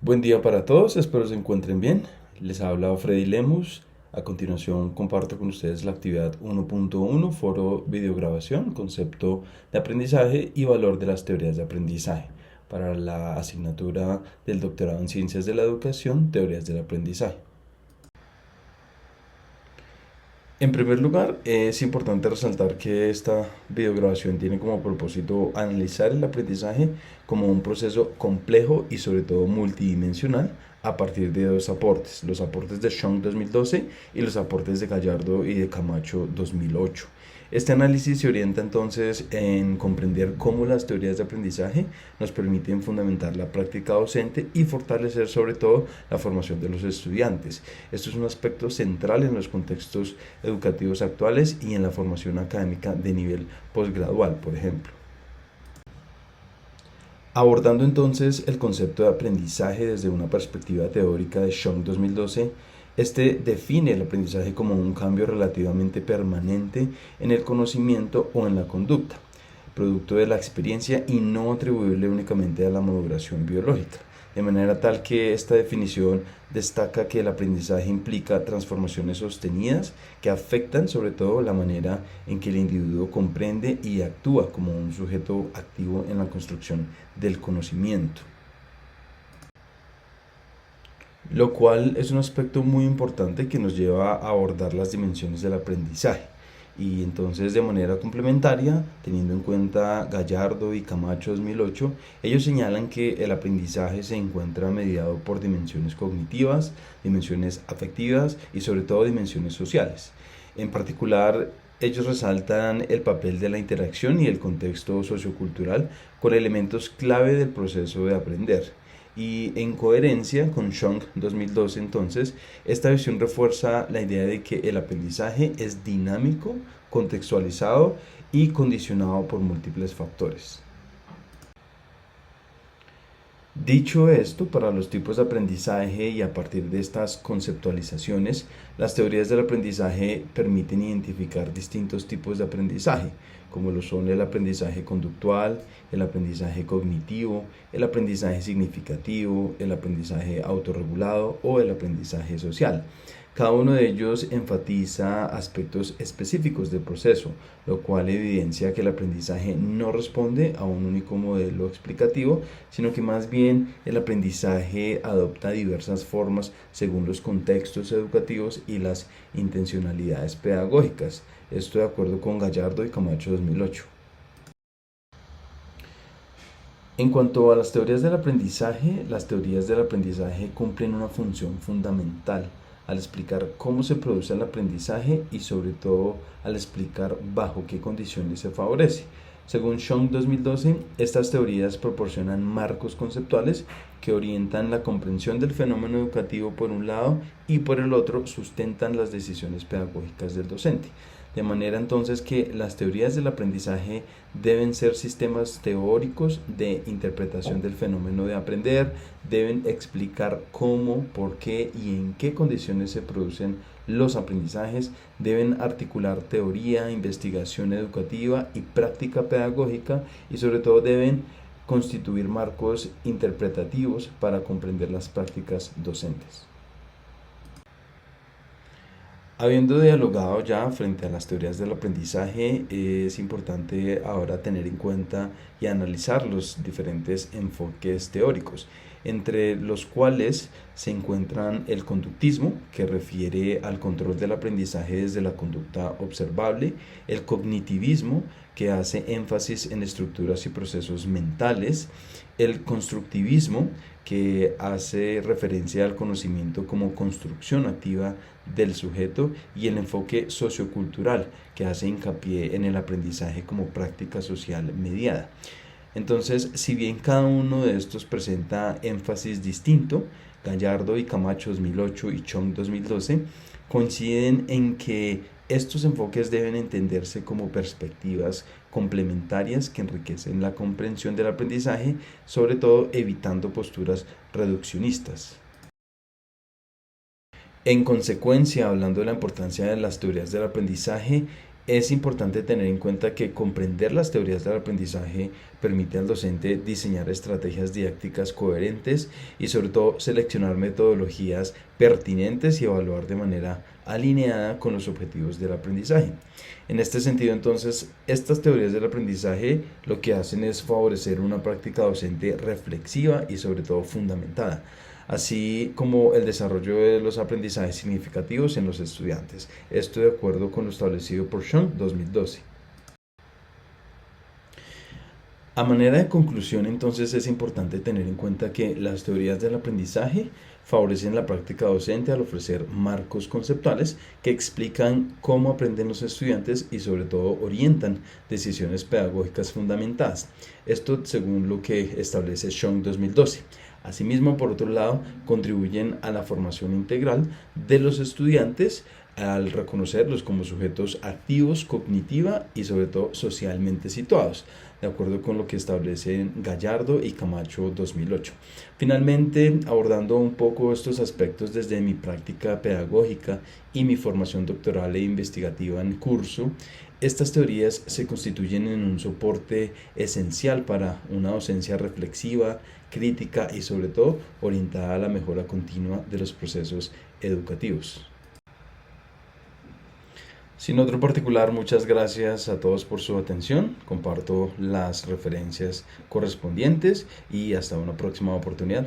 Buen día para todos, espero se encuentren bien. Les ha hablado Freddy Lemus. A continuación comparto con ustedes la actividad 1.1, foro videograbación, concepto de aprendizaje y valor de las teorías de aprendizaje, para la asignatura del doctorado en Ciencias de la Educación, Teorías del Aprendizaje. En primer lugar, es importante resaltar que esta videograbación tiene como propósito analizar el aprendizaje como un proceso complejo y sobre todo multidimensional a partir de dos aportes, los aportes de Chong 2012 y los aportes de Gallardo y de Camacho 2008. Este análisis se orienta entonces en comprender cómo las teorías de aprendizaje nos permiten fundamentar la práctica docente y fortalecer sobre todo la formación de los estudiantes. Esto es un aspecto central en los contextos educativos actuales y en la formación académica de nivel posgradual, por ejemplo. Abordando entonces el concepto de aprendizaje desde una perspectiva teórica de Chong 2012, este define el aprendizaje como un cambio relativamente permanente en el conocimiento o en la conducta, producto de la experiencia y no atribuible únicamente a la maduración biológica. De manera tal que esta definición destaca que el aprendizaje implica transformaciones sostenidas que afectan sobre todo la manera en que el individuo comprende y actúa como un sujeto activo en la construcción del conocimiento, lo cual es un aspecto muy importante que nos lleva a abordar las dimensiones del aprendizaje. Y entonces de manera complementaria, teniendo en cuenta Gallardo y Camacho 2008, ellos señalan que el aprendizaje se encuentra mediado por dimensiones cognitivas, dimensiones afectivas y sobre todo dimensiones sociales. En particular, ellos resaltan el papel de la interacción y el contexto sociocultural con elementos clave del proceso de aprender. Y en coherencia con Chong 2012, entonces, esta visión refuerza la idea de que el aprendizaje es dinámico, contextualizado y condicionado por múltiples factores. Dicho esto, para los tipos de aprendizaje y a partir de estas conceptualizaciones, las teorías del aprendizaje permiten identificar distintos tipos de aprendizaje, como lo son el aprendizaje conductual, el aprendizaje cognitivo, el aprendizaje significativo, el aprendizaje autorregulado o el aprendizaje social. Cada uno de ellos enfatiza aspectos específicos del proceso, lo cual evidencia que el aprendizaje no responde a un único modelo explicativo, sino que más bien el aprendizaje adopta diversas formas según los contextos educativos y las intencionalidades pedagógicas. Esto de acuerdo con Gallardo y Camacho 2008. En cuanto a las teorías del aprendizaje cumplen una función fundamental al explicar cómo se produce el aprendizaje y sobre todo al explicar bajo qué condiciones se favorece. Según Chong 2012, estas teorías proporcionan marcos conceptuales que orientan la comprensión del fenómeno educativo por un lado y por el otro sustentan las decisiones pedagógicas del docente. De manera entonces que las teorías del aprendizaje deben ser sistemas teóricos de interpretación del fenómeno de aprender, deben explicar cómo, por qué y en qué condiciones se producen los aprendizajes, deben articular teoría, investigación educativa y práctica pedagógica y sobre todo deben constituir marcos interpretativos para comprender las prácticas docentes. Habiendo dialogado ya frente a las teorías del aprendizaje, es importante ahora tener en cuenta y analizar los diferentes enfoques teóricos, entre los cuales se encuentran el conductismo, que refiere al control del aprendizaje desde la conducta observable, el cognitivismo, que hace énfasis en estructuras y procesos mentales, el constructivismo, que hace referencia al conocimiento como construcción activa del sujeto, y el enfoque sociocultural, que hace hincapié en el aprendizaje como práctica social mediada. Entonces, si bien cada uno de estos presenta énfasis distinto, Gallardo y Camacho 2008 y Chong 2012 coinciden en que estos enfoques deben entenderse como perspectivas complementarias que enriquecen la comprensión del aprendizaje, sobre todo evitando posturas reduccionistas. En consecuencia, hablando de la importancia de las teorías del aprendizaje, es importante tener en cuenta que comprender las teorías del aprendizaje permite al docente diseñar estrategias didácticas coherentes y sobre todo seleccionar metodologías pertinentes y evaluar de manera alineada con los objetivos del aprendizaje. En este sentido, entonces, estas teorías del aprendizaje lo que hacen es favorecer una práctica docente reflexiva y sobre todo fundamentada, así como el desarrollo de los aprendizajes significativos en los estudiantes. Esto de acuerdo con lo establecido por Shong 2012. A manera de conclusión, entonces, es importante tener en cuenta que las teorías del aprendizaje favorecen la práctica docente al ofrecer marcos conceptuales que explican cómo aprenden los estudiantes y sobre todo orientan decisiones pedagógicas fundamentadas. Esto según lo que establece Shong 2012. Asimismo, por otro lado, contribuyen a la formación integral de los estudiantes al reconocerlos como sujetos activos, cognitiva y sobre todo socialmente situados, de acuerdo con lo que establecen Gallardo y Camacho 2008. Finalmente, abordando un poco estos aspectos desde mi práctica pedagógica y mi formación doctoral e investigativa en curso, estas teorías se constituyen en un soporte esencial para una docencia reflexiva, crítica y sobre todo orientada a la mejora continua de los procesos educativos. Sin otro particular, muchas gracias a todos por su atención. Comparto las referencias correspondientes y hasta una próxima oportunidad.